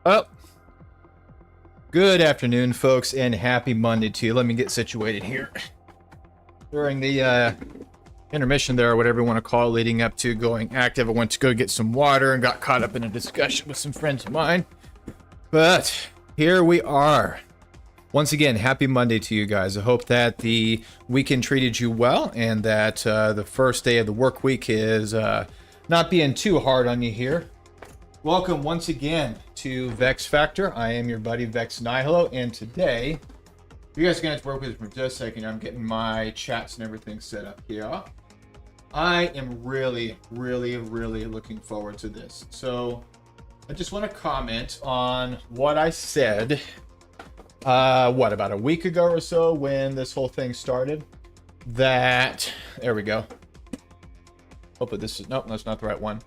Oh, good afternoon, folks, and happy Monday to you. Let me get situated here. During the intermission there, or whatever you want to call it, leading up to going active, I went to go get some water and got caught up in a discussion with some friends of mine. But here we are. Once again, happy Monday to you guys. I hope that the weekend treated you well and that the first day of the work week is not being too hard on you here. Welcome once again to Vex Factor. I am your buddy Vex Nihilo, and today you guys are gonna have to work with me for just a second. I'm getting my chats and everything set up here. I am really looking forward to this. So I just want to comment on what I said about a week ago or so when this whole thing started. There we go. Hopefully this is, nope, that's not the right one.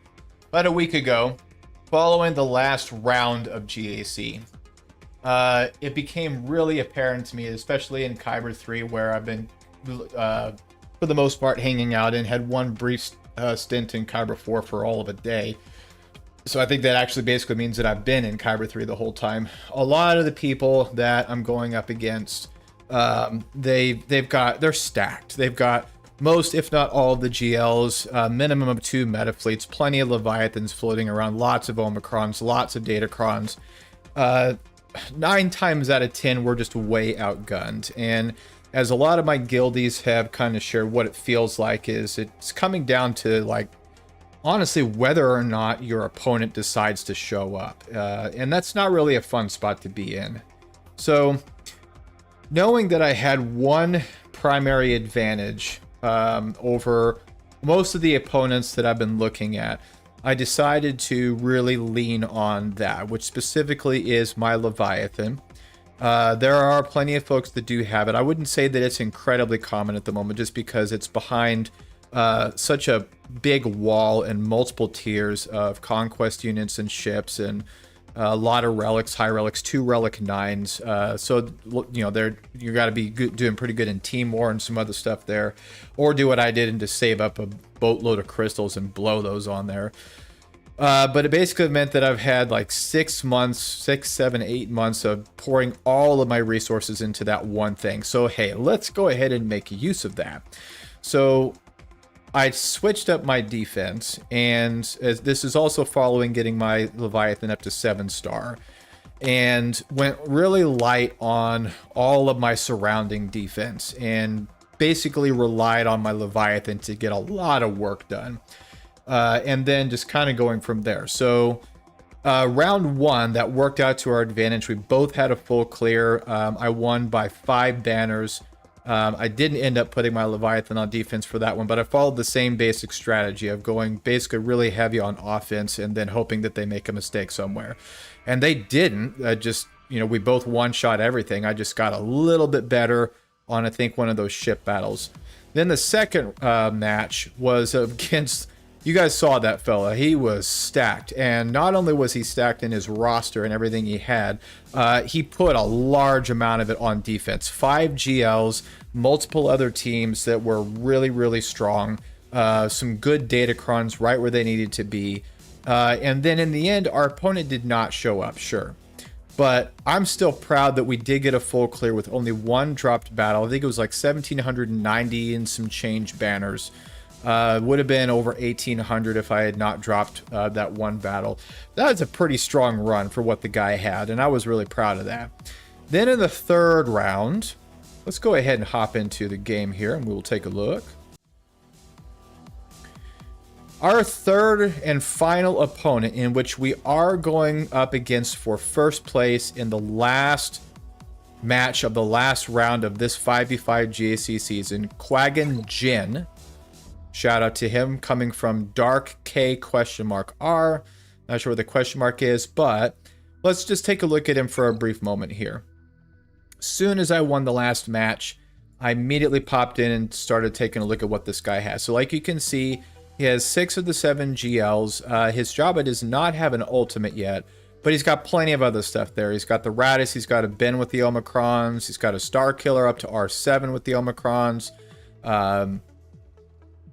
About a week ago, following the last round of GAC, it became really apparent to me, especially in Kyber 3, where I've been, for the most part, hanging out and had one brief stint in Kyber 4 for all of a day. So I think that actually basically means that I've been in Kyber 3 the whole time. A lot of the people that I'm going up against, they're stacked. They've got most, if not all, of the GLs, minimum of 2 meta fleets, plenty of Leviathans floating around, lots of Omicrons, lots of Datacrons. 9 times out of 10, we're just way outgunned. And as a lot of my guildies have kind of shared, what it feels like is it's coming down to, like, honestly, whether or not your opponent decides to show up. And that's not really a fun spot to be in. So knowing that I had one primary advantage over most of the opponents that I've been looking at, I decided to really lean on that, which specifically is my Leviathan. There are plenty of folks that do have it. I wouldn't say that it's incredibly common at the moment, just because it's behind such a big wall and multiple tiers of conquest units and ships, and a lot of relics, high relics, 2 relic 9s. So, you know, you got to be doing pretty good in team war and some other stuff there, or do what I did and just save up a boatload of crystals and blow those on there. But it basically meant that I've had like 6 months, 6, 7, 8 months of pouring all of my resources into that one thing. So, hey, let's go ahead and make use of that. So I switched up my defense, and this is also following getting my Leviathan up to 7-star, and went really light on all of my surrounding defense, and basically relied on my Leviathan to get a lot of work done, and then just kind of going from there. So round 1, that worked out to our advantage. We both had a full clear. I won by 5 banners. I didn't end up putting my Leviathan on defense for that one, but I followed the same basic strategy of going basically really heavy on offense and then hoping that they make a mistake somewhere. And they didn't. We both one-shot everything. I just got a little bit better on, I think, one of those ship battles. Then the second match was against... You guys saw that fella. He was stacked. And not only was he stacked in his roster and everything he had, he put a large amount of it on defense. 5 GLs, multiple other teams that were really strong. Some good Datacrons right where they needed to be. And then in the end, our opponent did not show up, sure. But I'm still proud that we did get a full clear with only 1 dropped battle. I think it was like 1,790 and some change banners. Would have been over 1,800 if I had not dropped that 1 battle. That is a pretty strong run for what the guy had, and I was really proud of that. Then in the 3rd round, let's go ahead and hop into the game here, and we will take a look. Our 3rd and final opponent, in which we are going up against for first place in the last match of the last round of this 5v5 GAC season, Quaggan Jin. Shout out to him, coming from Dark K R. Not sure what the question mark is, but let's just take a look at him for a brief moment here. Soon as I won the last match, I immediately popped in and started taking a look at what this guy has. So like you can see, he has 6 of the 7 GLs. His Jabba does not have an ultimate yet, but he's got plenty of other stuff there. He's got the Radis, he's got a Ben with the Omicrons, he's got a Star Killer up to R7 with the Omicrons.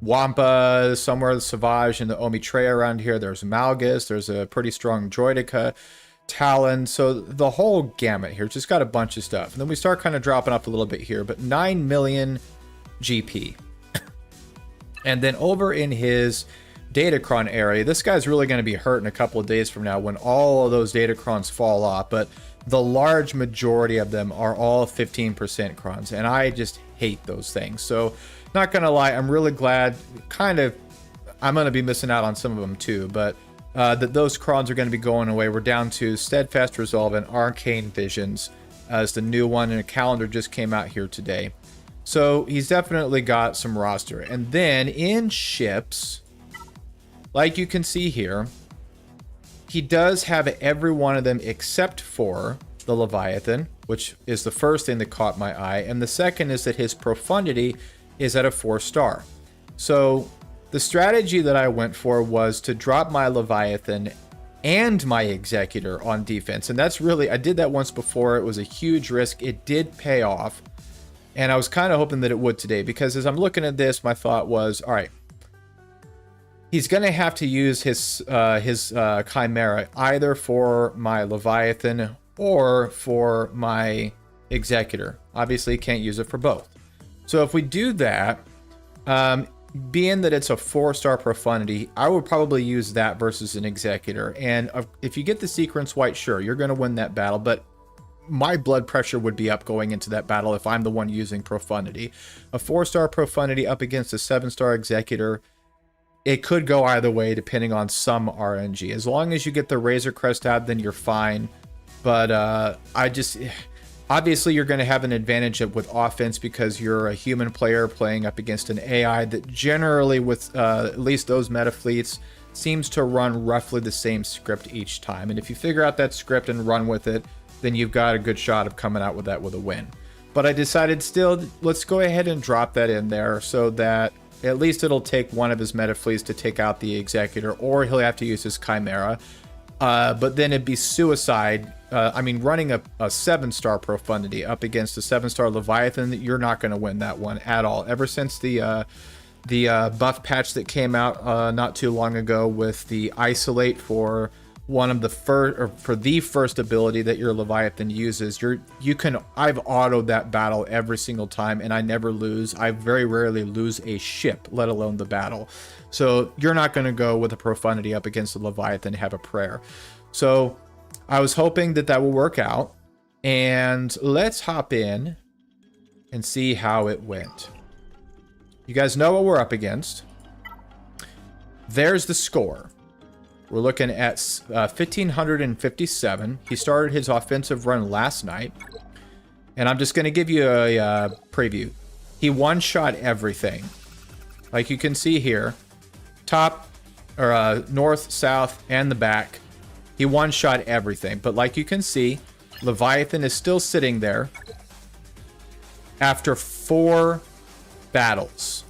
Wampa, somewhere the Savage and the Omitrea around here. There's Malgus. There's a pretty strong Droidica. Talon. So the whole gamut here. Just got a bunch of stuff. And then we start kind of dropping up a little bit here. But 9 million GP. And then over in his Datacron area, this guy's really going to be hurt in a couple of days from now when all of those Datacrons fall off. But the large majority of them are all 15% crons. And I just hate those things. So not going to lie, I'm really glad. I'm going to be missing out on some of them too. But that those crons are going to be going away. We're down to Steadfast Resolve and Arcane Visions as the new one. And a calendar just came out here today. So he's definitely got some roster. And then in ships, like you can see here, he does have every one of them except for the Leviathan, which is the first thing that caught my eye. And the second is that his profundity is at a 4-star. So the strategy that I went for was to drop my Leviathan and my Executor on defense. And that's really, I did that once before. It was a huge risk. It did pay off. And I was kind of hoping that it would today, because as I'm looking at this, my thought was, all right, he's going to have to use his Chimera either for my Leviathan or for my Executor. Obviously, he can't use it for both. So if we do that, being that it's a 4-star profundity, I would probably use that versus an Executor. And if you get the Sequence White, sure, you're going to win that battle, but my blood pressure would be up going into that battle if I'm the one using profundity. A 4-star profundity up against a 7-star Executor, it could go either way depending on some RNG. As long as you get the Razor Crest out, then you're fine. But obviously you're going to have an advantage with offense because you're a human player playing up against an AI that generally, with at least those meta fleets, seems to run roughly the same script each time. And if you figure out that script and run with it, then you've got a good shot of coming out with that with a win. But I decided still, let's go ahead and drop that in there so that at least it'll take one of his meta fleets to take out the Executor, or he'll have to use his Chimera. But then it'd be suicide. Running a 7-star profundity up against a 7-star Leviathan, you're not going to win that one at all. Ever since the buff patch that came out not too long ago with the Isolate for one of the first ability that your Leviathan uses, I've autoed that battle every single time and I never lose. I very rarely lose a ship, let alone the battle. So you're not going to go with a profundity up against the Leviathan and have a prayer. So I was hoping that will work out, and let's hop in and see how it went. You guys know what we're up against. There's the score. We're looking at 1,557. He started his offensive run last night. And I'm just going to give you a preview. He one-shot everything. Like you can see here. Top, or north, south, and the back. He one-shot everything. But like you can see, Leviathan is still sitting there after 4 battles.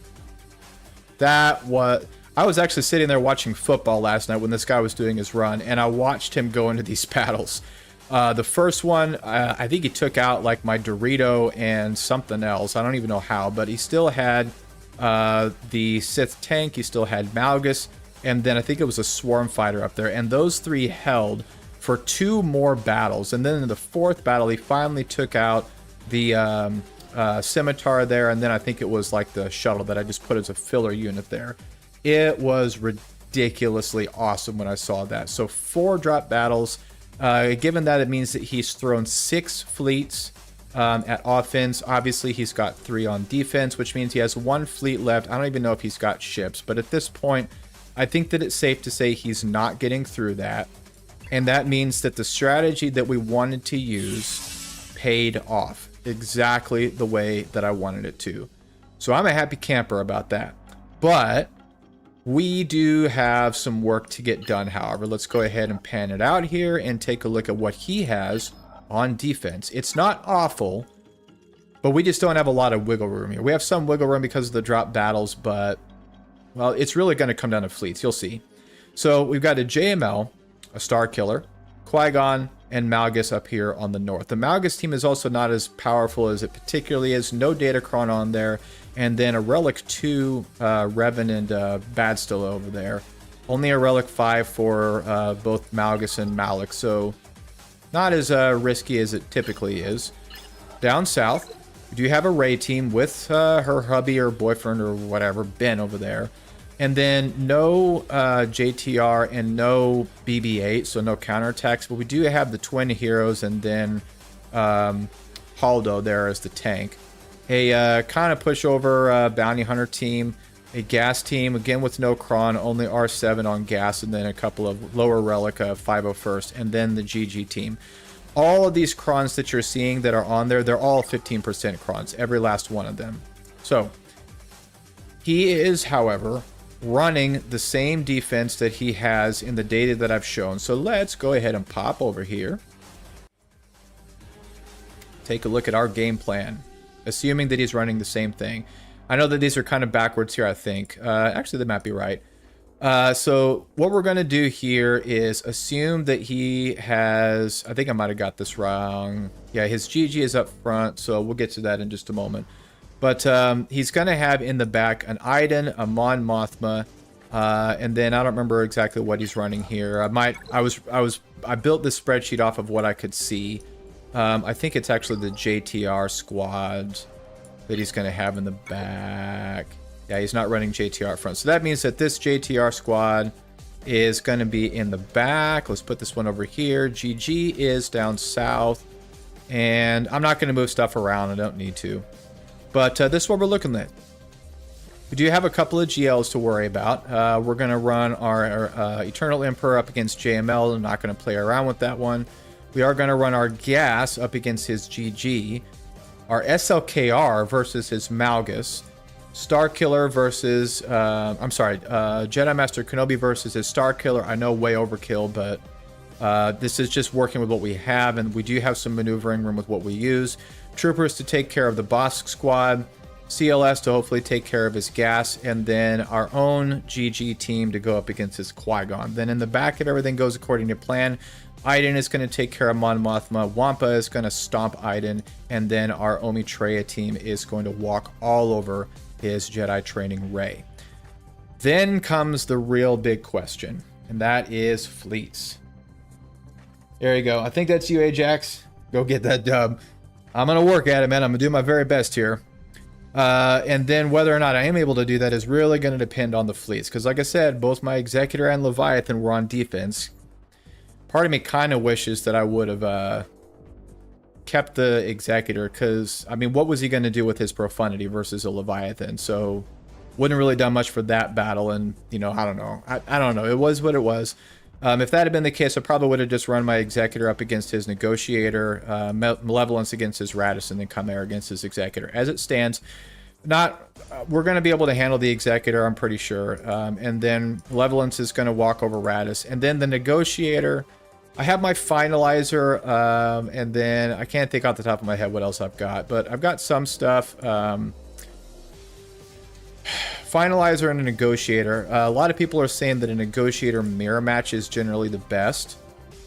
I was actually sitting there watching football last night when this guy was doing his run, and I watched him go into these battles. The first one, I think he took out like my Dorito and something else. I don't even know how, but he still had the Sith tank. He still had Malgus, and then I think it was a Swarm Fighter up there. And those 3 held for 2 more battles. And then in the 4th battle, he finally took out the Scimitar there, and then I think it was like the shuttle that I just put as a filler unit there. It was ridiculously awesome when I saw that. So 4 drop battles. Given that, it means that he's thrown 6 fleets at offense. Obviously, he's got 3 on defense, which means he has 1 fleet left. I don't even know if he's got ships, but at this point, I think that it's safe to say he's not getting through that. And that means that the strategy that we wanted to use paid off exactly the way that I wanted it to. So I'm a happy camper about that. But we do have some work to get done, however. Let's go ahead and pan it out here and take a look at what he has on defense. It's not awful, but we just don't have a lot of wiggle room here. We have some wiggle room because of the drop battles, but, well, it's really going to come down to fleets. You'll see. So we've got a JML, a Star Killer, Qui-Gon, and Malgus up here on the north. The Malgus team is also not as powerful as it particularly is. No Datacron on there. And then a Relic 2 Revan and Badstill over there. Only a Relic 5 for both Malgus and Malak. So Not as risky as it typically is. Down south, we do have a Ray team with her hubby or boyfriend or whatever, Ben over there. And then no JTR and no BB-8, so no counterattacks. But we do have the twin heroes and then Haldo there as the tank. A kind of pushover bounty hunter team. A gas team, again with no Kron, only R7 on gas, and then a couple of lower Relica 501st, and then the GG team. All of these Krons that you're seeing that are on there, they're all 15% Krons, every last one of them. So, he is, however, running the same defense that he has in the data that I've shown. So let's go ahead and pop over here. Take a look at our game plan, assuming that he's running the same thing. I know that these are kind of backwards here, I think. Actually, they might be right. So what we're going to do here is assume that he has... I think I might have got this wrong. Yeah, his GG is up front, so we'll get to that in just a moment. But he's going to have in the back an Iden, a Mon Mothma, and then I don't remember exactly what he's running here. I built this spreadsheet off of what I could see. I think it's actually the JTR squad that he's going to have in the back. Yeah, he's not running JTR up front. So that means that this JTR squad is going to be in the back. Let's put this one over here. GG is down south. And I'm not going to move stuff around. I don't need to. But this is what we're looking at. We do have a couple of GLs to worry about. We're going to run our Eternal Emperor up against JML. I'm not going to play around with that one. We are going to run our Gas up against his GG. Our SLKR versus his Malgus. Starkiller versus... Jedi Master Kenobi versus his Starkiller. I know way overkill, but this is just working with what we have, and we do have some maneuvering room with what we use. Troopers to take care of the Bosk squad. CLS to hopefully take care of his Gas, and then our own GG team to go up against his Qui-Gon. Then in the back, if everything goes according to plan, Iden is going to take care of Mon Mothma, Wampa is going to stomp Iden, and then our Omitreya team is going to walk all over his Jedi training Rey. Then comes the real big question, and that is fleets. There you go. I think that's you, Ajax. Go get that dub. I'm going to work at it, man. I'm going to do my very best here. And then whether or not I am able to do that is really going to depend on the fleets. Because like I said, both my Executor and Leviathan were on defense. Part of me kind of wishes that I would have kept the Executor. Because, I mean, what was he going to do with his Profundity versus a Leviathan? So, wouldn't really done much for that battle. And, you know, I don't know. I don't know. It was what it was. If that had been the case, I probably would have just run my Executor up against his Negotiator, Malevolence against his Radis, and then Chimera against his Executor. As it stands, we're going to be able to handle the Executor, I'm pretty sure. And then Malevolence is going to walk over Radis. And then the Negotiator, I have my Finalizer, and then I can't think off the top of my head what else I've got. But I've got some stuff. Finalizer and a Negotiator. A lot of people are saying that a Negotiator mirror match is generally the best.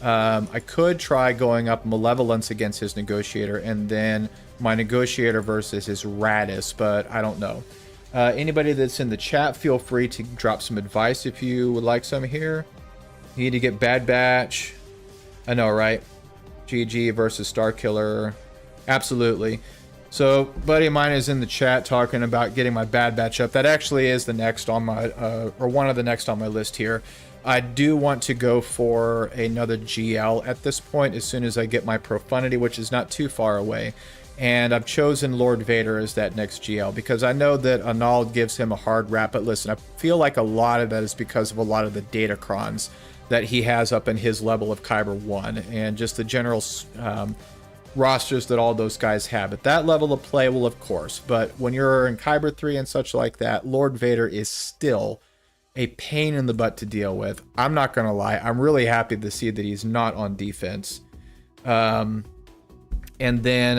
I could try going up Malevolence against his Negotiator and then my Negotiator versus his Radis, but I don't know. Anybody that's in the chat, feel free to drop some advice if you would like some here. You need to get Bad Batch. I know, right? GG versus Starkiller. Absolutely. So, buddy of mine is in the chat talking about getting my Bad Batch up. That actually is the next on my, or one of the next on my list here. I do want to go for another GL at this point as soon as I get my Profundity, which is not too far away. And I've chosen Lord Vader as that next GL because I know that Anal gives him a hard rap. But listen, I feel like a lot of that is because of a lot of the Datacrons that he has up in his level of Kyber 1 and just the general rosters that all those guys have. At that level of play, well, of course. But when you're in Kyber 3 and such like that, Lord Vader is still a pain in the butt to deal with. I'm not going to lie. I'm really happy to see that he's not on defense. And then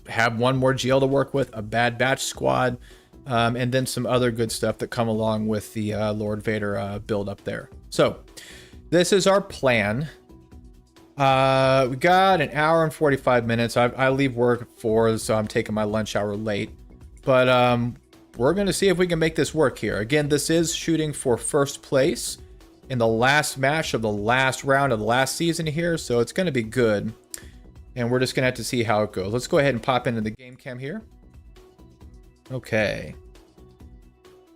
have one more GL to work with, a Bad Batch squad, and then some other good stuff that come along with the Lord Vader build up there. So this is our plan. We got an hour and 45 minutes. I leave work at 4, so I'm taking my lunch hour late. But we're going to see if we can make this work here. Again, this is shooting for first place. in the last match of the last round of the last season here, so it's going to be good. And we're just going to have to see how it goes. Let's go ahead and pop into the game cam here. Okay.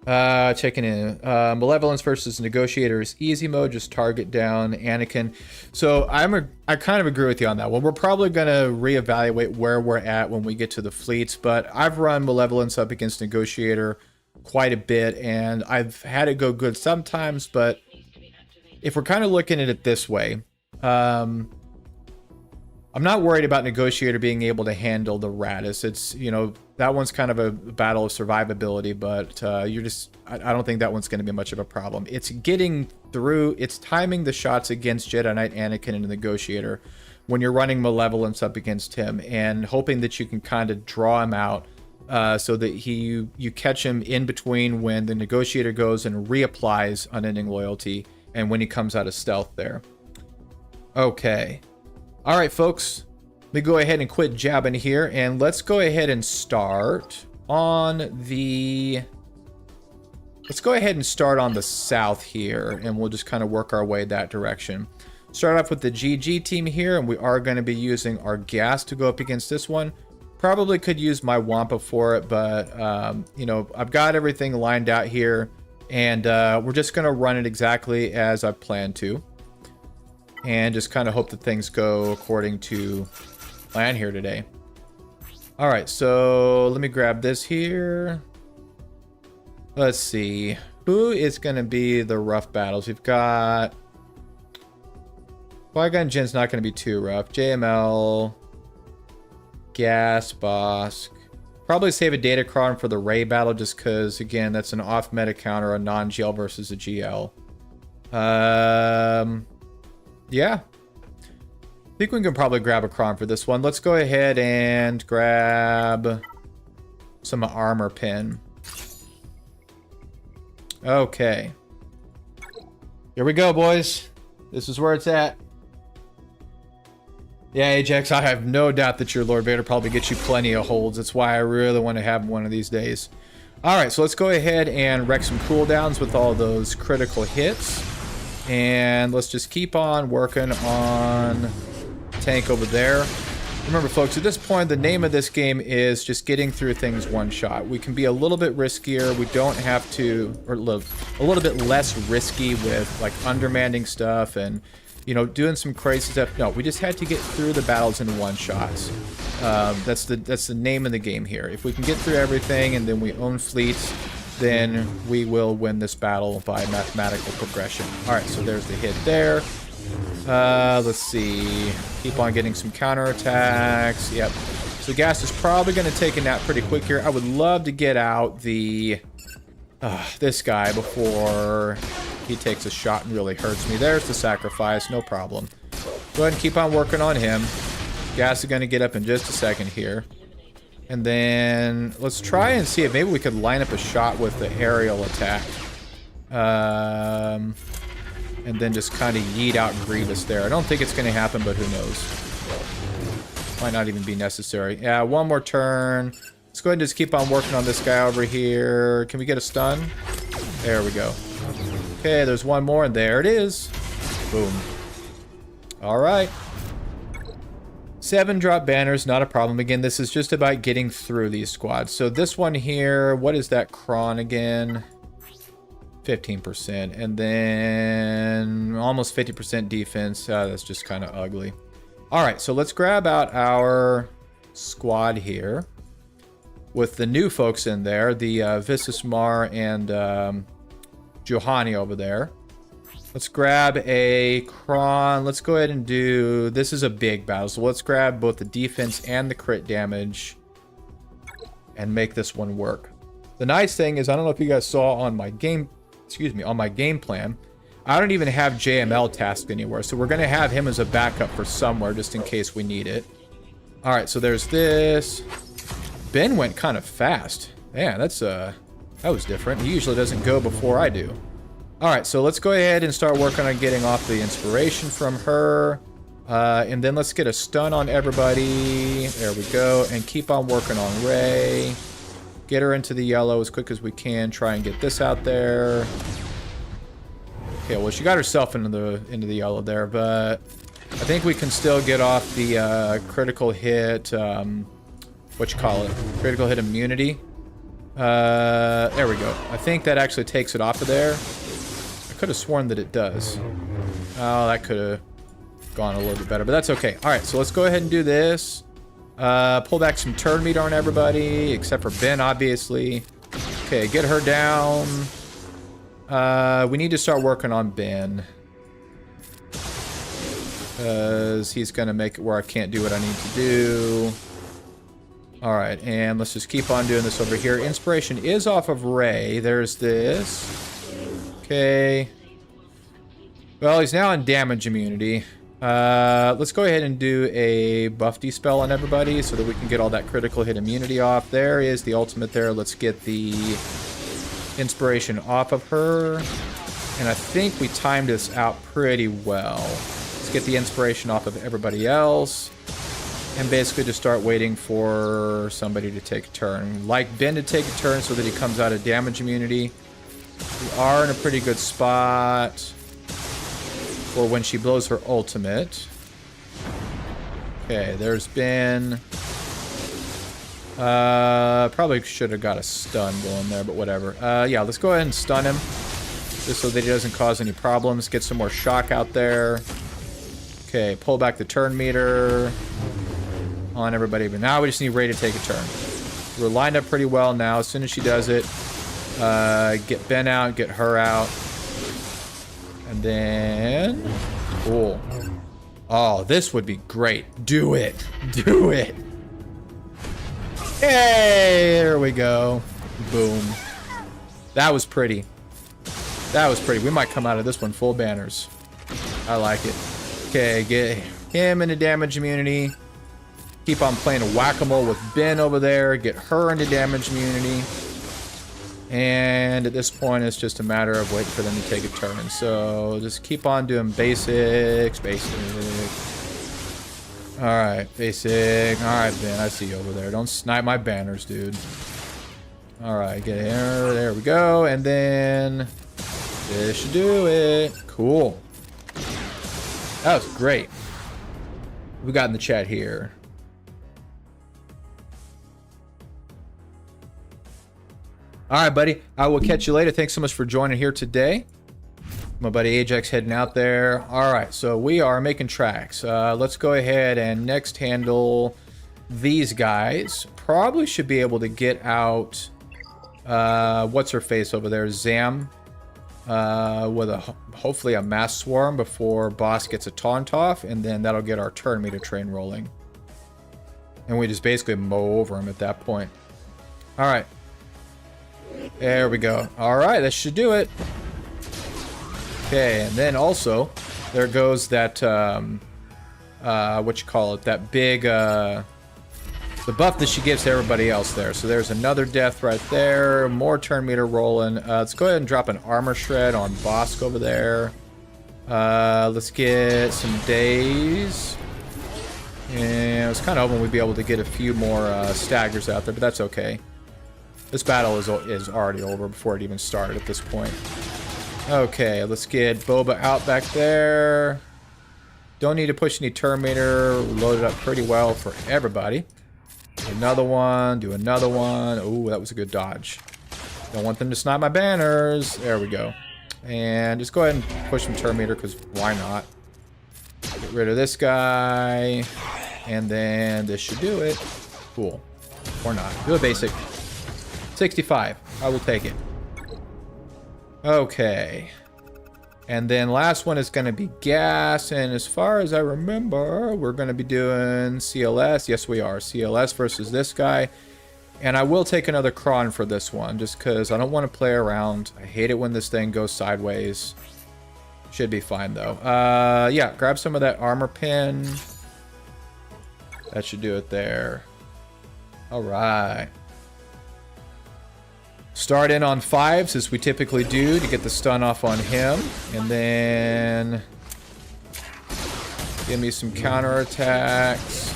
Checking in. Malevolence versus Negotiator is easy mode. Just target down Anakin. So I kind of agree with you on that one. We're probably going to reevaluate where we're at when we get to the fleets. But I've run Malevolence up against Negotiator quite a bit, and I've had it go good sometimes. But if we're kind of looking at it this way, I'm not worried about Negotiator being able to handle the Radis. It's, you know, that one's kind of a battle of survivability, but I don't think that one's going to be much of a problem. It's getting through, it's timing the shots against Jedi Knight Anakin and the Negotiator when you're running Malevolence up against him, and hoping that you can kind of draw him out so that you catch him in between when the Negotiator goes and reapplies Unending Loyalty and when he comes out of stealth there. Okay. All right, folks, let me go ahead and quit jabbing here, and let's go ahead and start on the... Let's go ahead and start on the south here, and we'll just kind of work our way that direction. Start off with the GG team here, and we are going to be using our gas to go up against this one. Probably could use my Wampa for it, but, you know, I've got everything lined out here, and we're just going to run it exactly as I planned to. And just kind of hope that things go according to plan here today. All right, so let me grab this here. Let's see. Who is going to be the rough battles? We've got... Qui-Gon Jinn's not going to be too rough. JML. Gas, Bosk. Probably save a Datacron for the Rey battle just because, again, that's an off-meta counter, a non-GL versus a GL. Yeah, I think we can probably grab a Kron for this one. Let's go ahead and grab some armor pin. Okay. Here we go, boys. This is where it's at. Yeah, Ajax, I have no doubt that your Lord Vader probably gets you plenty of holds. That's why I really want to have one of these days. All right, so let's go ahead and wreck some cooldowns with all those critical hits. And let's just keep on working on tank over there. Remember, folks, at this point, the name of this game is just getting through things one shot. We can be a little bit riskier. We don't have to, or a little bit less risky with like undermanding stuff and, you know, doing some crazy stuff. No, we just had to get through the battles in one shots. That's the name of the game here. If we can get through everything and then we own fleets, then we will win this battle by mathematical progression. All right, so there's the hit there. Let's see. Keep on getting some counterattacks. Yep. So gas is probably going to take a nap pretty quick here. I would love to get out the this guy before he takes a shot and really hurts me. There's the sacrifice. No problem. Go ahead and keep on working on him. Gas is going to get up in just a second here. And then let's try and see if maybe we could line up a shot with the aerial attack. And then just kind of yeet out Grievous there. I don't think it's going to happen, but who knows. Might not even be necessary. Yeah, one more turn. Let's go ahead and just keep on working on this guy over here. Can we get a stun? There we go. Okay, there's one more, and there it is. Boom. All right. 7 drop banners, not a problem. Again, this is just about getting through these squads. So this one here, what is that cron again? 15%. And then almost 50% defense. That's just kind of ugly. All right, so let's grab out our squad here with the new folks in there. The Visas Mar and Juhani over there. Let's grab a Kron. Let's go ahead and do... This is a big battle, so let's grab both the defense and the crit damage and make this one work. The nice thing is, I don't know if you guys saw on my game... Excuse me, on my game plan, I don't even have JML tasked anywhere, so we're going to have him as a backup for somewhere just in case we need it. All right, so there's this. Ben went kind of fast. Yeah, that was different. He usually doesn't go before I do. All right, so let's go ahead and start working on getting off the inspiration from her. And then let's get a stun on everybody. There we go. And keep on working on Rey. Get her into the yellow as quick as we can. Try and get this out there. Okay, well, she got herself into the yellow there, but I think we can still get off the critical hit, what you call it? Critical hit immunity. There we go. I think that actually takes it off of there. I could have sworn that it does. Oh, that could have gone a little bit better, but that's okay. All right, so let's go ahead and do this. Pull back some turn meter on everybody, except for Ben, obviously. Okay, get her down. We need to start working on Ben. Because he's going to make it where I can't do what I need to do. Alright, and let's just keep on doing this over here. Inspiration is off of Ray. There's this. Okay. Well, he's now on damage immunity. Let's go ahead and do a buff dispel on everybody so that we can get all that critical hit immunity off. There is the ultimate there. Let's get the inspiration off of her. And I think we timed this out pretty well. Let's get the inspiration off of everybody else. And basically just start waiting for somebody to take a turn. Like Ben to take a turn so that he comes out of damage immunity. We are in a pretty good spot for when she blows her ultimate. Okay, there's Ben. Probably should have got a stun going there, but whatever. Yeah, let's go ahead and stun him. Just so that he doesn't cause any problems. Get some more shock out there. Okay, pull back the turn meter on everybody. But now we just need Ray to take a turn. We're lined up pretty well now. As soon as she does it, get Ben out, get her out. And then... Cool. Oh, this would be great. Do it. Do it. Hey, there we go. Boom. That was pretty. That was pretty. We might come out of this one full banners. I like it. Okay, get him into damage immunity. Keep on playing whack-a-mole with Ben over there. Get her into damage immunity. And at this point, it's just a matter of waiting for them to take a turn. So just keep on doing basics, basic. Alright, basic. Alright, Ben, I see you over there. Don't snipe my banners, dude. Alright, get here. There we go. And then this should do it. Cool. That was great. What we got in the chat here? Alright, buddy. I will catch you later. Thanks so much for joining here today. My buddy Ajax heading out there. Alright, so we are making tracks. Let's go ahead and next handle these guys. Probably should be able to get out... what's her face over there? Zam. With hopefully a mass swarm before boss gets a taunt off. And then that'll get our turn meter train rolling. And we just basically mow over him at that point. Alright. There we go. Alright, that should do it. Okay, and then also, there goes that, what you call it, that big, the buff that she gives to everybody else there. So there's another death right there, more turn meter rolling. Let's go ahead and drop an armor shred on Bosk over there. Let's get some days. And I was kind of hoping we'd be able to get a few more staggers out there, but that's okay. This battle is already over before it even started at this point. Okay, let's get Boba out back there. Don't need to push any turn meter. Loaded up pretty well for everybody. Do another one. Do another one. Ooh, that was a good dodge. Don't want them to snipe my banners. There we go. And just go ahead and push some turn meter, because why not? Get rid of this guy. And then this should do it. Cool. Or not. Do a basic. 65. I will take it. Okay. And then last one is going to be gas. And as far as I remember, we're going to be doing CLS. Yes, we are. CLS versus this guy. And I will take another cron for this one, just because I don't want to play around. I hate it when this thing goes sideways. Should be fine, though. Yeah, grab some of that armor pin. That should do it there. All right. Start in on 5s, as we typically do, to get the stun off on him. And then... give me some counterattacks.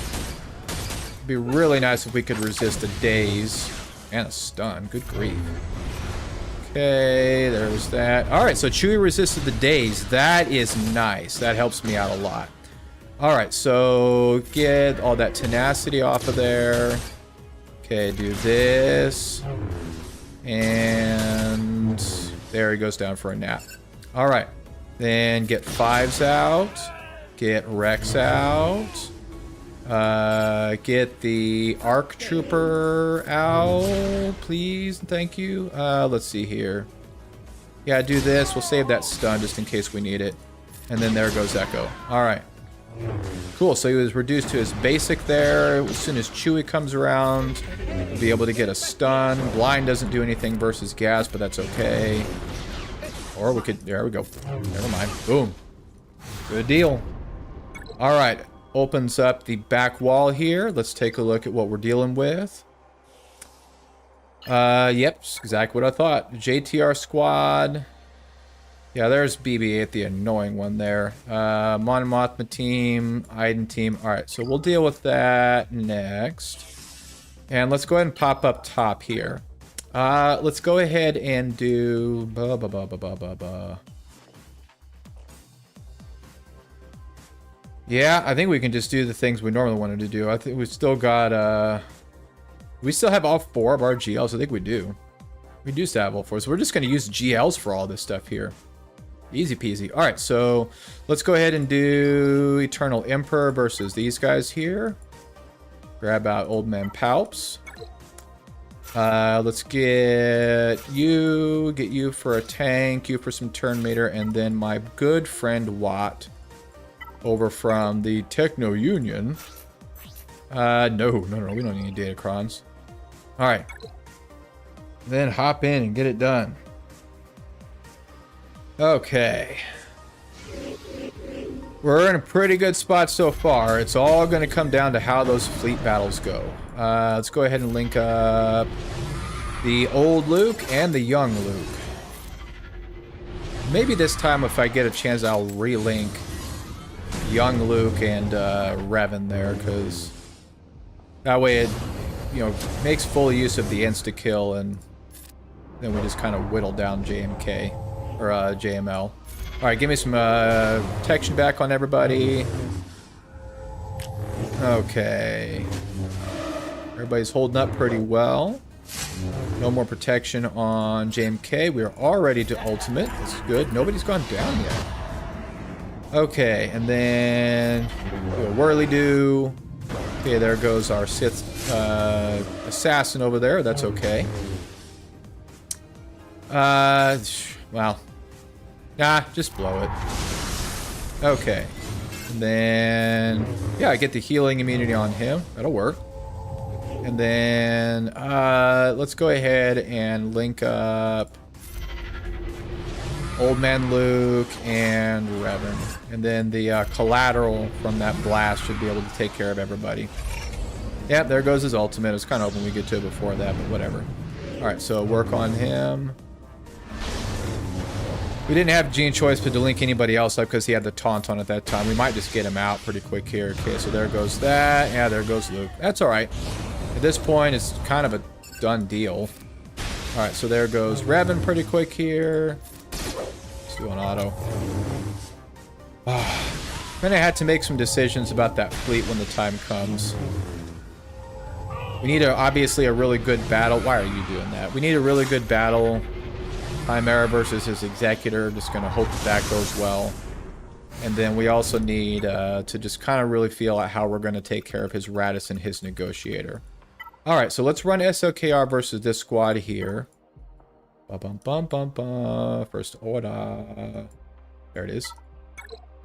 It'd be really nice if we could resist a daze. And a stun. Good grief. Okay, there's that. All right, so Chewie resisted the daze. That is nice. That helps me out a lot. All right, so get all that tenacity off of there. Okay, do this. And there he goes down for a nap. All right, then get 5s out. Get Rex out. Get the ARC Trooper out, please. Thank you. Let's see here. Yeah, do this. We'll save that stun just in case we need it. And then there goes Echo. All right. Cool. So he was reduced to his basic there. As soon as Chewie comes around, we'll be able to get a stun. Blind doesn't do anything versus gas, but that's okay. Or we could... There we go. Never mind. Boom. Good deal. All right. Opens up the back wall here. Let's take a look at what we're dealing with. Yep, exactly what I thought. JTR squad. Yeah, there's BB-8, the annoying one there. Mon Mothma team, Iden team. All right, so we'll deal with that next. And let's go ahead and pop up top here. Let's go ahead and do... Yeah, I think we can just do the things we normally wanted to do. I think we've still got, we still have all 4 of our GLs. I think we do. We do still have all 4. So we're just going to use GLs for all this stuff here. Easy peasy. All right, so let's go ahead and do Eternal Emperor versus these guys here. Grab out Old Man Palps. Let's get you for a tank, you for some turn meter, and then my good friend Watt over from the Techno Union. No, we don't need any datacrons. All right. Then hop in and get it done. Okay. We're in a pretty good spot so far. It's all going to come down to how those fleet battles go. Let's go ahead and link up the old Luke and the young Luke. Maybe this time if I get a chance I'll relink young Luke and Revan there, because that way it, you know, makes full use of the insta-kill, and then we just kind of whittle down JMK, or JML. Alright, give me some protection back on everybody. Okay. Everybody's holding up pretty well. No more protection on JMK. We are already to ultimate. That's good. Nobody's gone down yet. Okay, and then do a whirly-do. Okay, there goes our Sith assassin over there. That's okay. Well. Nah, just blow it. Okay. And then, yeah, I get the healing immunity on him. That'll work. And then, let's go ahead and link up Old Man Luke and Revan. And then the collateral from that blast should be able to take care of everybody. Yeah, there goes his ultimate. It's kind of hoping we get to it before that, but whatever. Alright, so work on him. We didn't have Gene choice but to link anybody else up because he had the taunt on at that time. We might just get him out pretty quick here. Okay, so there goes that. Yeah, there goes Luke. That's alright. At this point, it's kind of a done deal. Alright, so there goes Revan pretty quick here. Let's do an auto. Then I had to make some decisions about that fleet when the time comes. We need obviously a really good battle. Why are you doing that? We need a really good battle. Chimera versus his Executor. Just going to hope that goes well. And then we also need to just kind of really feel out how we're going to take care of his Radis and his Negotiator. Alright, so let's run SLKR versus this squad here. First order. There it is.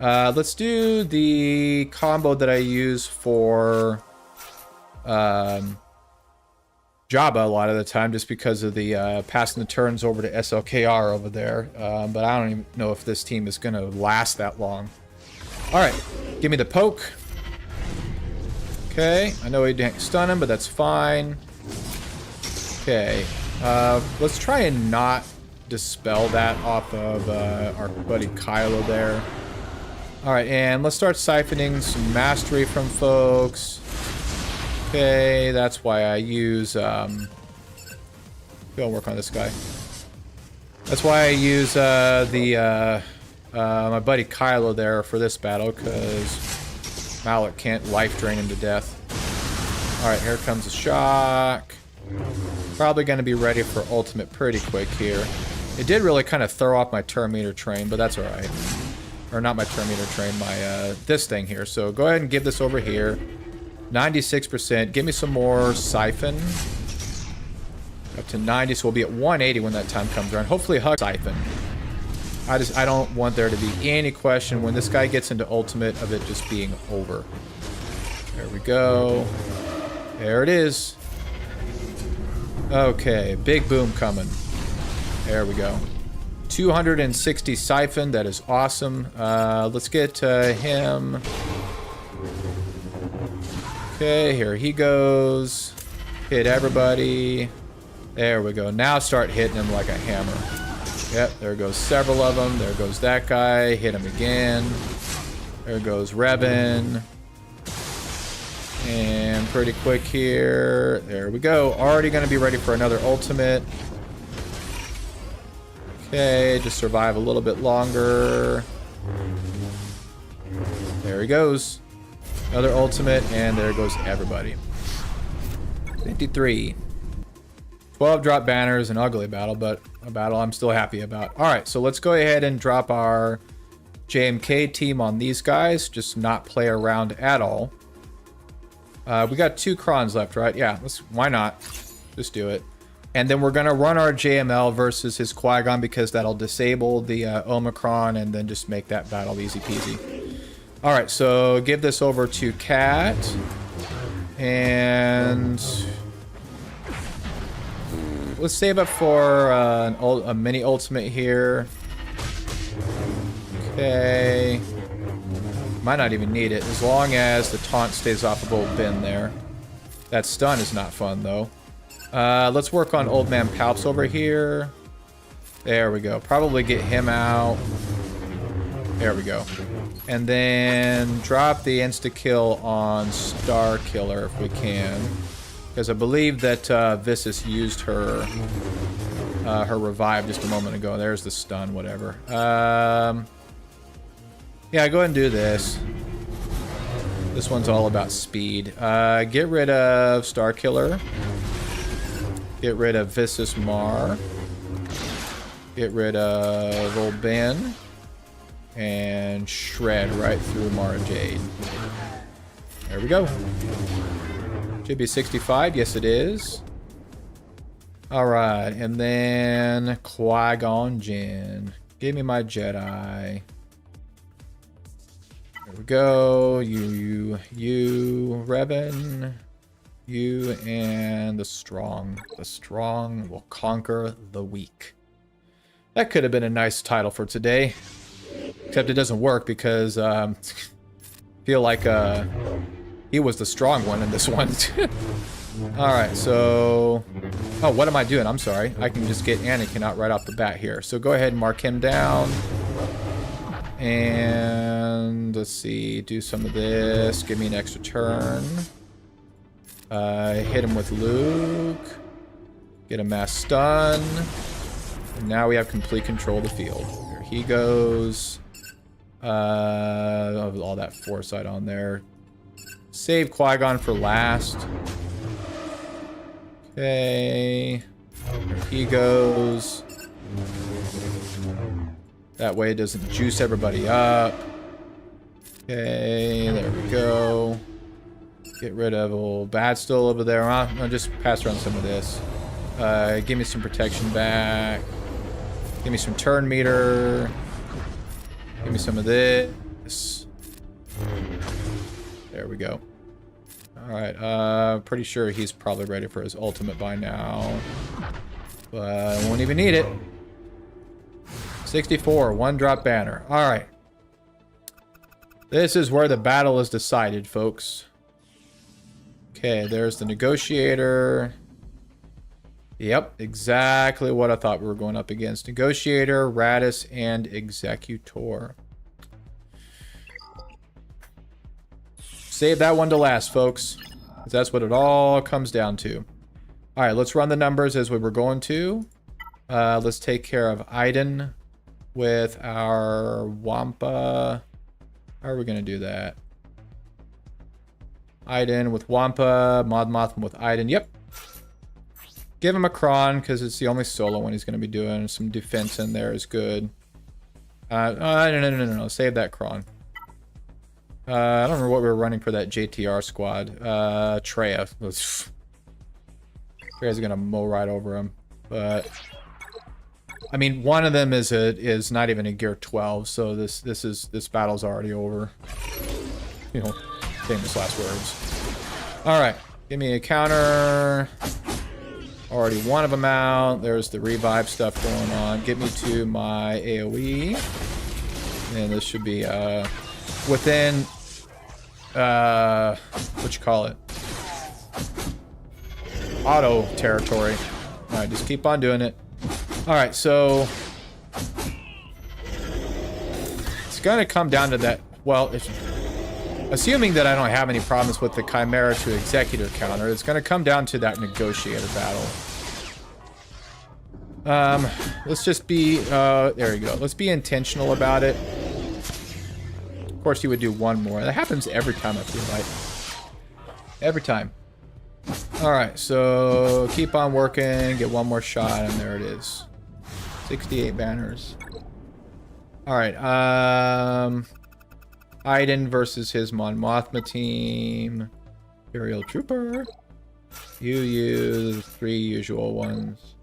Let's do the combo that I use for Jabba a lot of the time, just because of the passing the turns over to SLKR over there. But I don't even know if this team is going to last that long. Alright, give me the poke. Okay, I know he didn't stun him, but that's fine. Okay, let's try and not dispel that off of our buddy Kylo there. Alright, and let's start siphoning some mastery from folks. Okay, that's why I use, go work on this guy. That's why I use my buddy Kylo there for this battle, because Malak can't life drain him to death. Alright, here comes the shock. Probably going to be ready for ultimate pretty quick here. It did really kind of throw off my turn meter train, but that's alright. Or not my turn meter train, my this thing here. So go ahead and give this over here. 96%. Give me some more siphon. Up to 90, so we'll be at 180 when that time comes around. Hopefully hug siphon. I don't want there to be any question when this guy gets into ultimate of it just being over. There we go. There it is. Okay, big boom coming. There we go. 260 siphon, that is awesome. Let's get him. Okay, here he goes. Hit everybody. There we go. Now start hitting him like a hammer. Yep, there goes several of them. There goes that guy. Hit him again. There goes Revan. And pretty quick here. There we go. Already going to be ready for another ultimate. Okay, just survive a little bit longer. There he goes. Another ultimate, and there goes everybody. 53. 12 drop banners, an ugly battle, but a battle I'm still happy about. Alright, so let's go ahead and drop our JMK team on these guys. Just not play around at all. We got 2 crons left, right? Yeah, why not? Just do it. And then we're going to run our JML versus his Qui-Gon because that'll disable the Omicron and then just make that battle easy peasy. Alright, so give this over to Cat. And let's save up for a mini ultimate here. Okay. Might not even need it, as long as the taunt stays off of old Ben there. That stun is not fun, though. Let's work on Old Man Palps over here. There we go. Probably get him out. There we go. And then drop the insta-kill on Star Killer if we can. Because I believe that Vissus used her revive just a moment ago. There's the stun, whatever. Yeah, go ahead and do this. This one's all about speed. Get rid of Star Killer. Get rid of Vissus Mar. Get rid of Old Ben. And shred right through Mara Jade. There we go. Should be 65. Yes, it is. Alright, and then Qui-Gon Jinn. Give me my Jedi. There we go. You, Revan. You and the strong. The strong will conquer the weak. That could have been a nice title for today. Except it doesn't work because I feel like he was the strong one in this one. Alright, so... Oh, what am I doing? I'm sorry. I can just get Anakin out right off the bat here. So go ahead and mark him down. And let's see, do some of this. Give me an extra turn. Hit him with Luke. Get a mass stun. And now we have complete control of the field. Here he goes. All that foresight on there. Save Qui-Gon for last. Okay. Here he goes. That way it doesn't juice everybody up. Okay, there we go. Get rid of old Bad still over there. I'll just pass around some of this. Give me some protection back. Give me some turn meter. Give me some of this. There we go. Alright, pretty sure he's probably ready for his ultimate by now. But I won't even need it. 64, 1 drop banner. Alright. This is where the battle is decided, folks. Okay, there's the negotiator. Yep, exactly what I thought we were going up against. Negotiator, Radis, and Executor. Save that one to last, folks. 'Cause that's what it all comes down to. Alright, let's run the numbers as we were going to. Let's take care of Iden with our Wampa. How are we going to do that? Iden with Wampa, Mod Mothman with Iden. Yep. Give him a Kron because it's the only solo one he's going to be doing. Some defense in there is good. No. Save that Kron. I don't remember what we were running for that JTR squad. Treya. Treya's going to mow right over him. But I mean, one of them is not even a gear 12, so this battle's already over. You know, famous last words. All right, give me a counter. Already one of them out. There's the revive stuff going on. Get me to my AOE, and this should be within what you call it, auto territory. All right, just keep on doing it. All right, so it's gonna come down to that. Well, assuming that I don't have any problems with the Chimera to Executor counter, it's gonna come down to that Negotiator battle. Let's just be there you go. Let's be intentional about it. Of course, you would do one more. That happens every time, I feel like. Every time. All right, so keep on working. Get one more shot, and there it is. 68 banners. All right, Iden versus his Mon Mothma team. Imperial Trooper. You use 3 usual ones.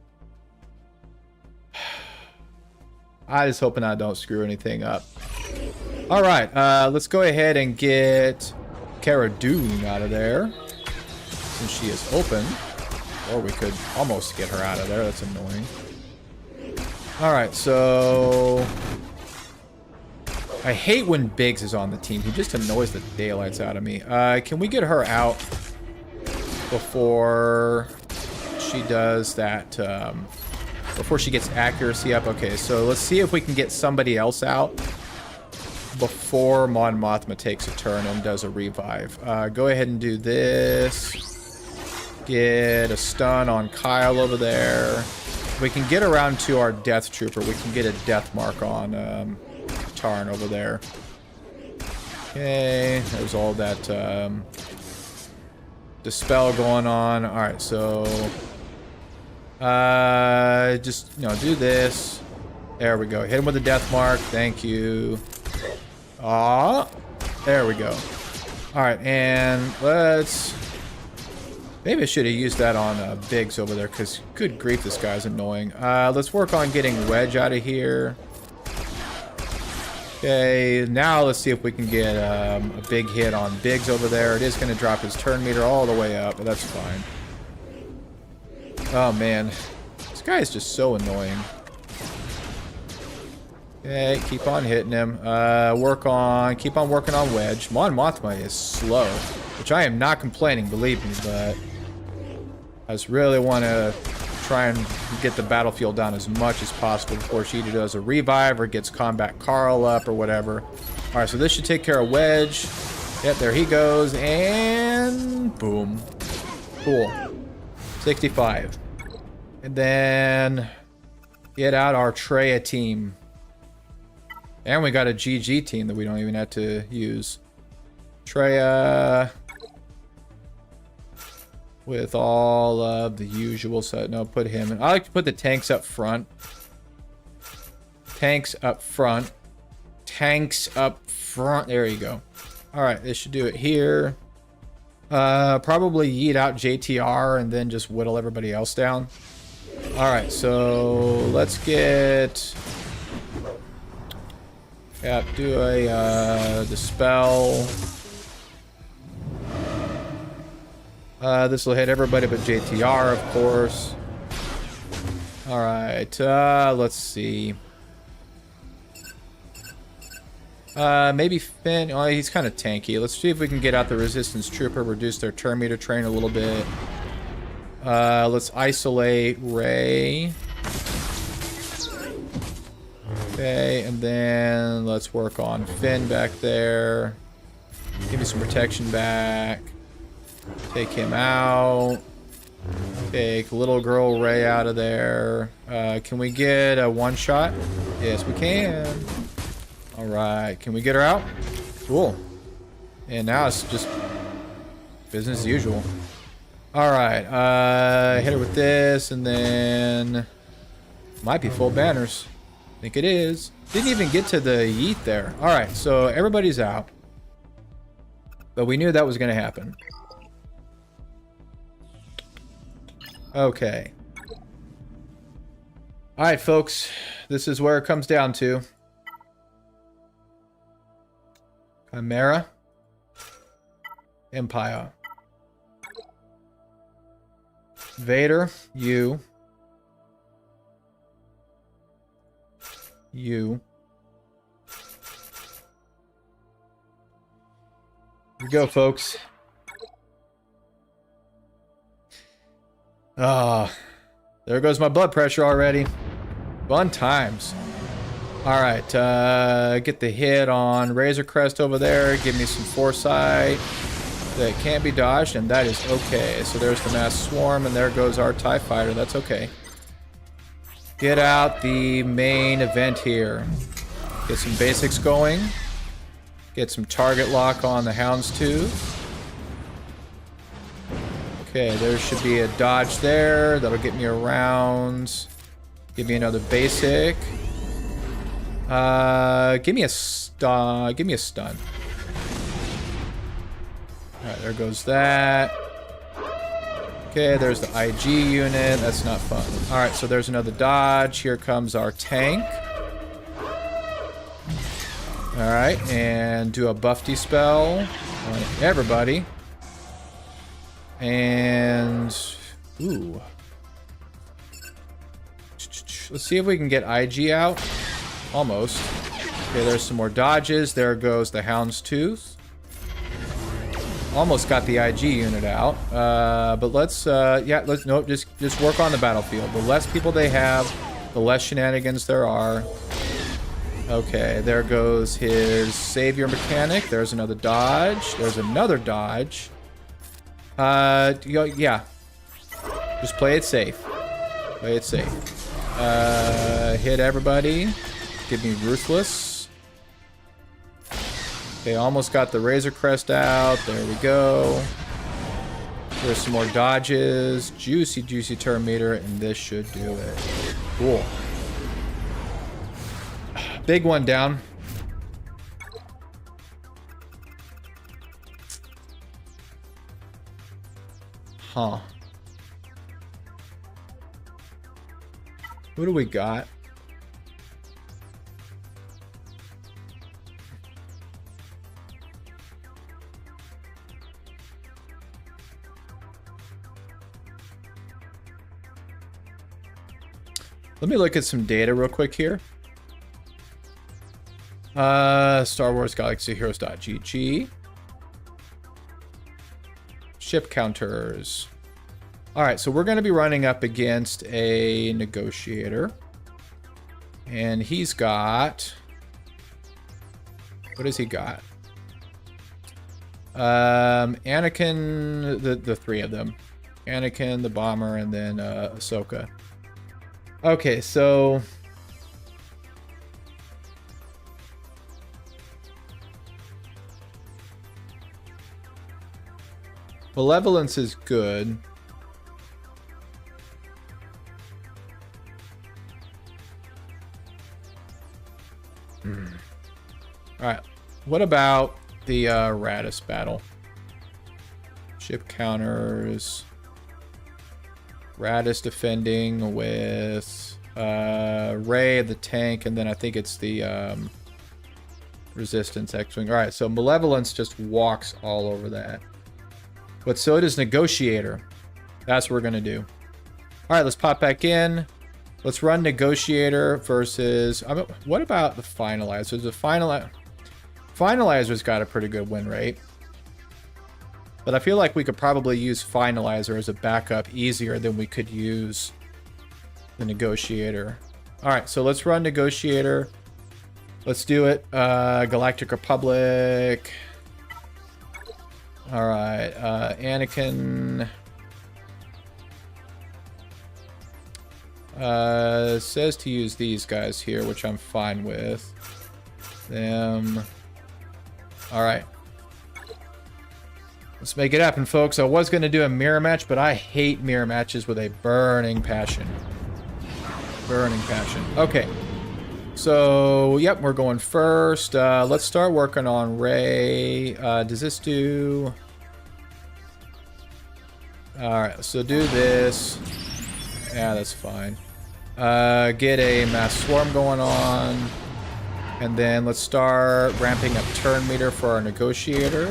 I just hoping I don't screw anything up. All right, let's go ahead and get Cara Dune out of there, since she is open. Or we could almost get her out of there. That's annoying. All right, so I hate when Biggs is on the team. He just annoys the daylights out of me. Can we get her out before she does that? Before she gets accuracy up? Okay, so let's see if we can get somebody else out before Mon Mothma takes a turn and does a revive. Go ahead and do this. Get a stun on Kyle over there. We can get around to our Death Trooper. We can get a death mark on Tarn over there. Okay, there's all that dispel going on. All right, so just, you know, do this. There we go. Hit him with a death mark. Thank you. There we go. All right, and let's... Maybe I should have used that on Biggs over there, because good grief, this guy's annoying. Let's work on getting Wedge out of here. Okay, now let's see if we can get a big hit on Biggs over there. It is going to drop his turn meter all the way up, but that's fine. Oh, man. This guy is just so annoying. Okay, keep on hitting him. Keep on working on Wedge. Mon Mothma is slow, which I am not complaining, believe me, but I just really want to try and get the battlefield down as much as possible before she either does a revive or gets Combat Carl up or whatever. All right, so this should take care of Wedge. Yep, there he goes, and boom. Cool. 65. And then get out our Treya team. And we got a GG team that we don't even have to use. Treya with all of the usual set. No, put him in. I like to put the tanks up front. Tanks up front. Tanks up front. There you go. All right, this should do it here. Probably yeet out JTR and then just whittle everybody else down. All right, so let's get... Yeah, do a dispel. This will hit everybody but JTR, of course. All right, let's see. Maybe Finn. Oh, he's kind of tanky. Let's see if we can get out the Resistance Trooper, reduce their turn meter train a little bit. Let's isolate Ray. Okay, and then let's work on Finn back there. Give me some protection back. Take him out. Take little girl Ray out of there. Can we get a one-shot? Yes, we can. All right. Can we get her out? Cool. And now it's just business as usual. All right. Hit her with this, and then might be full banners. I think it is. Didn't even get to the yeet there. All right. So everybody's out. But we knew that was going to happen. Okay. All right, folks. This is where it comes down to. Chimera. Empire. Vader. You. You. Here we go, folks. Ah, there goes my blood pressure already. Fun times. All right, get the hit on Razor Crest over there. Give me some foresight that can't be dodged, and that is okay. So there's the mass swarm, and there goes our TIE fighter. That's okay. Get out the main event here. Get some basics going. Get some target lock on the Houndstooth. Okay, there should be a dodge there. That'll get me around. Give me another basic. Give me a stun. Give me a stun. Alright, there goes that. Okay, there's the IG unit. That's not fun. Alright, so there's another dodge. Here comes our tank. Alright, and do a buff spell on everybody. And ooh, let's see if we can get IG out. Almost. Okay, there's some more dodges. There goes the Houndstooth. Almost got the IG unit out. But let's nope, just work on the battlefield. The less people they have, the less shenanigans there are. Okay, there goes his savior mechanic. There's another dodge. There's another dodge. Yeah. Just play it safe. Play it safe. Hit everybody. Give me Ruthless. Okay, almost got the Razor Crest out. There we go. There's some more dodges. Juicy, juicy turn meter, and this should do it. Cool. Big one down. Huh. What do we got? Let me look at some data real quick here. Star Wars Galaxy Heroes.gg. Ship counters. All right, so we're going to be running up against a negotiator. And he's got... What has he got? Anakin, the three of them. Anakin, the bomber, and then Ahsoka. Okay, so... Malevolence is good. Alright, what about the Radis battle? Ship counters. Radis defending with Rey, the tank, and then I think it's the Resistance X-Wing. Alright, so Malevolence just walks all over that. But so does Negotiator. That's what we're going to do. Alright, let's pop back in. Let's run Negotiator versus... what about the Finalizer? The Finalizer's got a pretty good win rate. But I feel like we could probably use Finalizer as a backup easier than we could use the Negotiator. Alright, so let's run Negotiator. Let's do it. Galactic Republic. Alright, Anakin. It says to use these guys here, which I'm fine with. Them. Alright. Let's make it happen, folks. I was going to do a mirror match, but I hate mirror matches with a burning passion. Burning passion. Okay. So, yep, we're going first. Let's start working on Ray. Does this do... Alright, so do this. Yeah, that's fine. Get a mass swarm going on. And then let's start ramping up turn meter for our negotiator.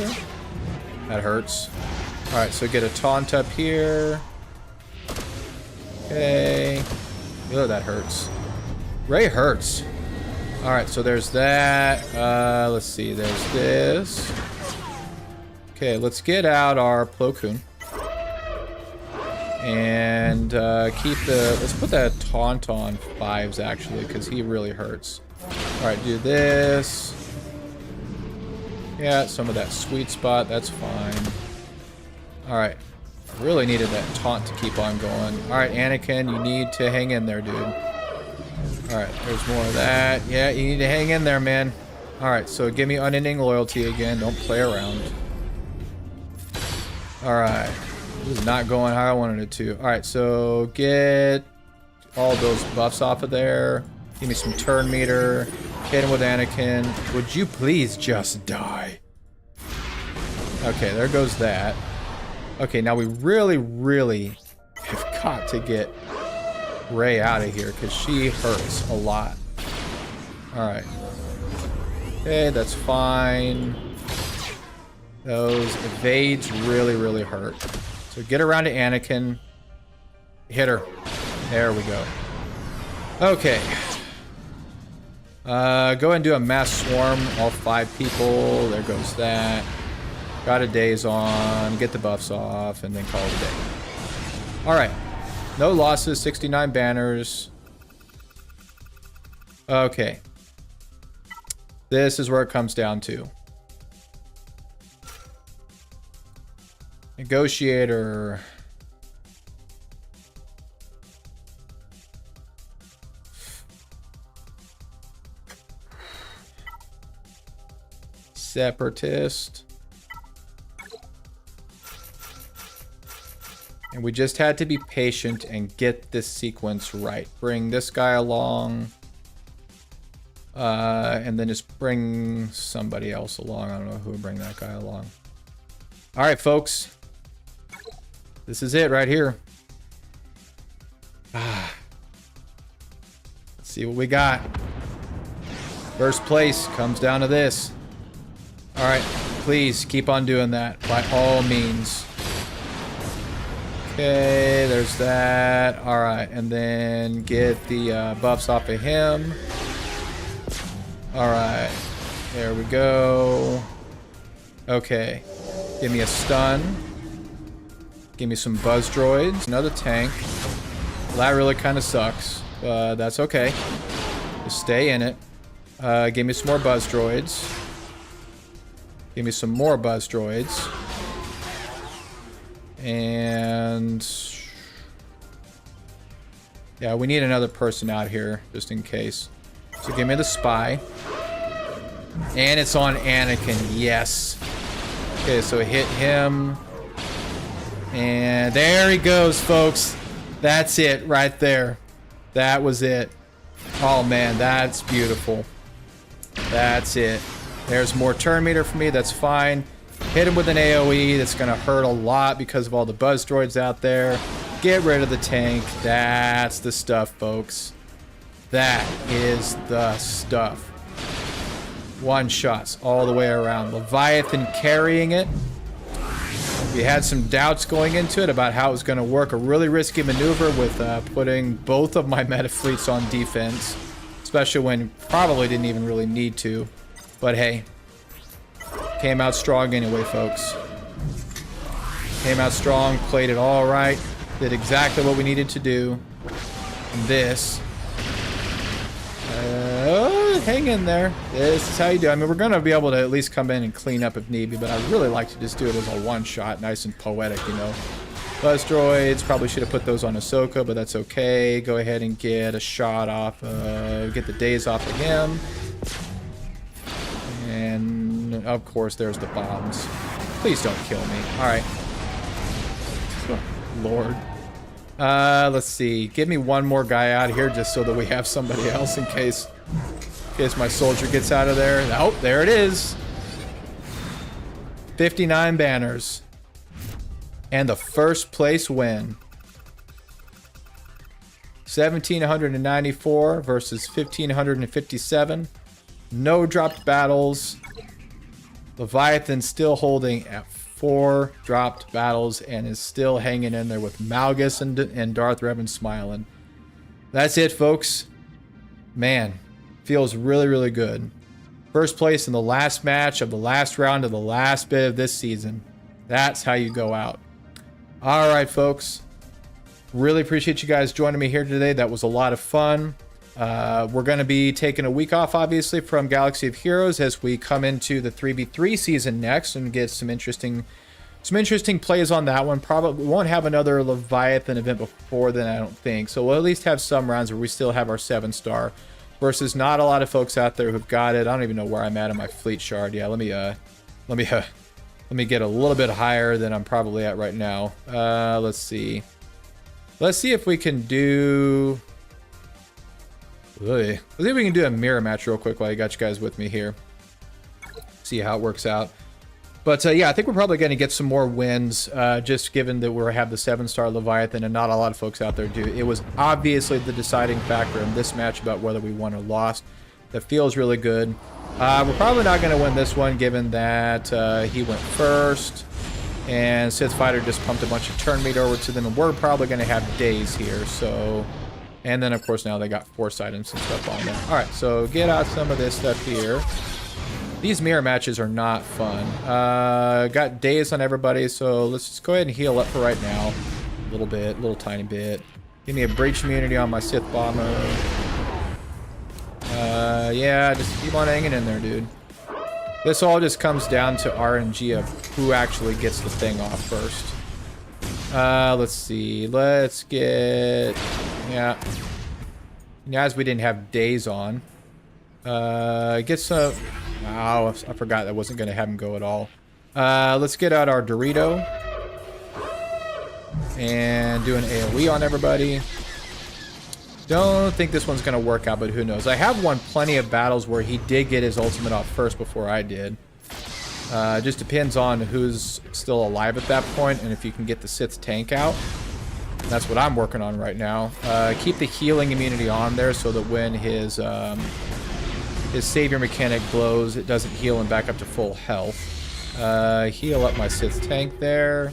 That hurts. Alright, so get a taunt up here. Okay. Oh, that hurts. Ray hurts. Alright, so there's that. Let's see, there's this. Okay, let's get out our Plo Koon. And let's put that taunt on 5s actually, because he really hurts. Alright, do this. Yeah, some of that sweet spot, that's fine. Alright. I really needed that taunt to keep on going. Alright, Anakin, you need to hang in there, dude. Alright, there's more of that. Yeah, you need to hang in there, man. Alright, so give me unending loyalty again. Don't play around. Alright. This is not going how I wanted it to. Alright, so get all those buffs off of there. Give me some turn meter. Hit him with Anakin. Would you please just die? Okay, there goes that. Okay, now we really have got to get Ray out of here because she hurts a lot. Alright. Okay, that's fine. Those evades really hurt. So get around to Anakin. Hit her. There we go. Okay. Go ahead and do a mass swarm. All 5 people. There goes that. Got a daze on. Get the buffs off. And then call it a day. Alright. No losses. 69 banners. Okay. This is where it comes down to. Negotiator. Separatist. And we just had to be patient and get this sequence right. Bring this guy along. And then just bring somebody else along. I don't know who would bring that guy along. Alright, folks. This is it right here. Let's see what we got. First place comes down to this. Alright, please keep on doing that by all means. Okay, there's that. Alright, and then get the buffs off of him. Alright, there we go. Okay, give me a stun. Give me some buzz droids. Another tank. Well, that really kind of sucks, but that's okay. Just stay in it. Give me some more buzz droids. Give me some more buzz droids. And yeah, we need another person out here just in case. So give me the spy. And it's on Anakin. Yes. Okay, so hit him. And there he goes, folks. That's it right there. That was it. Oh man, that's beautiful. That's it. There's more turn meter for me. That's fine. Hit him with an AoE. That's going to hurt a lot because of all the buzz droids out there. Get rid of the tank. That's the stuff, folks. That is the stuff. One shots all the way around. Leviathan carrying it. We had some doubts going into it about how it was going to work. A really risky maneuver with putting both of my meta fleets on defense. Especially when probably didn't even really need to. But hey. Came out strong anyway, folks. Came out strong. Played it all right. Did exactly what we needed to do. And this. Hang in there. This is how you do. I mean, we're going to be able to at least come in and clean up if need be, but I'd really like to just do it as a one-shot, nice and poetic, you know. Buzz droids, probably should have put those on Ahsoka, but that's okay. Go ahead and get a shot off, get the days off of him. And of course, there's the bombs. Please don't kill me. All right. Oh, Lord. Let's see. Give me one more guy out here just so that we have somebody else in case my soldier gets out of there. Oh, there it is. 59 banners. And the first place win. 1,794 versus 1,557. No dropped battles. Leviathan still holding at 4 dropped battles and is still hanging in there with Malgus and Darth Revan smiling. That's it, folks. Man, feels really, really good. First place in the last match of the last round of the last bit of this season. That's how you go out. All right, folks. Really appreciate you guys joining me here today. That was a lot of fun. We're going to be taking a week off, obviously, from Galaxy of Heroes as we come into the 3v3 season next and get some interesting plays on that one. Probably won't have another Leviathan event before then, I don't think. So we'll at least have some rounds where we still have our 7-star versus not a lot of folks out there who've got it. I don't even know where I'm at in my fleet shard. Yeah, let me get a little bit higher than I'm probably at right now. Let's see. Let's see if we can do... Let's see if we can do a mirror match real quick while I got you guys with me here. See how it works out. But yeah, I think we're probably going to get some more wins, just given that we have the 7-star Leviathan and not a lot of folks out there do. It was obviously the deciding factor in this match about whether we won or lost. That feels really good. We're probably not going to win this one, given that he went first. And Sith Fighter just pumped a bunch of turn meat over to them. And we're probably going to have days here, so... And then, of course, now they got force items and stuff on them. All right, so get out some of this stuff here. These mirror matches are not fun. Got days on everybody, so let's just go ahead and heal up for right now. A little bit, little tiny bit. Give me a breach immunity on my Sith Bomber. Yeah, just keep on hanging in there, dude. This all just comes down to RNG of who actually gets the thing off first. Let's see. Let's get... Yeah. As we didn't have days on. Get some... Oh, I forgot that wasn't going to have him go at all. Let's get out our Dorito. And do an AoE on everybody. Don't think this one's going to work out, but who knows. I have won plenty of battles where he did get his ultimate off first before I did. Just depends on who's still alive at that point and if you can get the Sith tank out. That's what I'm working on right now. Keep the healing immunity on there so that when his savior mechanic blows, it doesn't heal him back up to full health. Heal up my Sith tank there.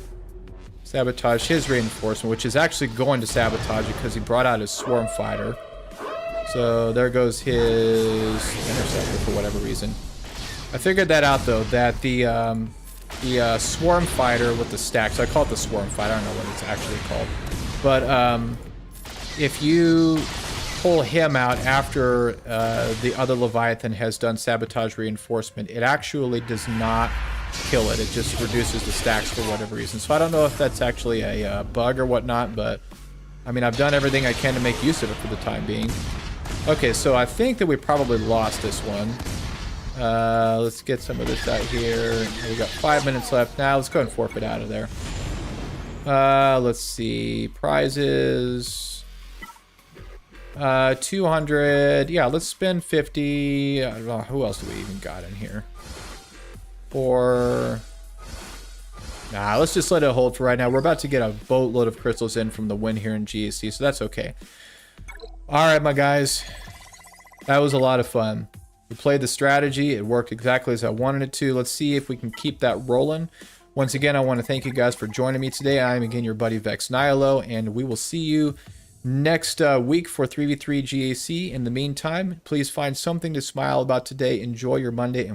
Sabotage his reinforcement, which is actually going to sabotage it because he brought out his swarm fighter. So there goes his interceptor for whatever reason. I figured that out though, that the swarm fighter with the stack, so I call it the swarm fighter, I don't know what it's actually called. But if you pull him out after the other Leviathan has done sabotage reinforcement, it actually does not kill it. It just reduces the stacks for whatever reason. So I don't know if that's actually a bug or whatnot, but I mean, I've done everything I can to make use of it for the time being. Okay, so I think that we probably lost this one. Let's get some of this out here. We got 5 minutes left. Now let's go ahead and forfeit out of there. Let's see. Prizes. 200. Yeah, let's spend 50. I don't know. Who else do we even got in here? Or... Nah, let's just let it hold for right now. We're about to get a boatload of crystals in from the win here in GAC, so that's okay. Alright, my guys. That was a lot of fun. We played the strategy. It worked exactly as I wanted it to. Let's see if we can keep that rolling. Once again, I want to thank you guys for joining me today. I am again your buddy Vex Nihilo, and we will see you next week for 3v3 GAC. In the meantime, please find something to smile about today. Enjoy your Monday. And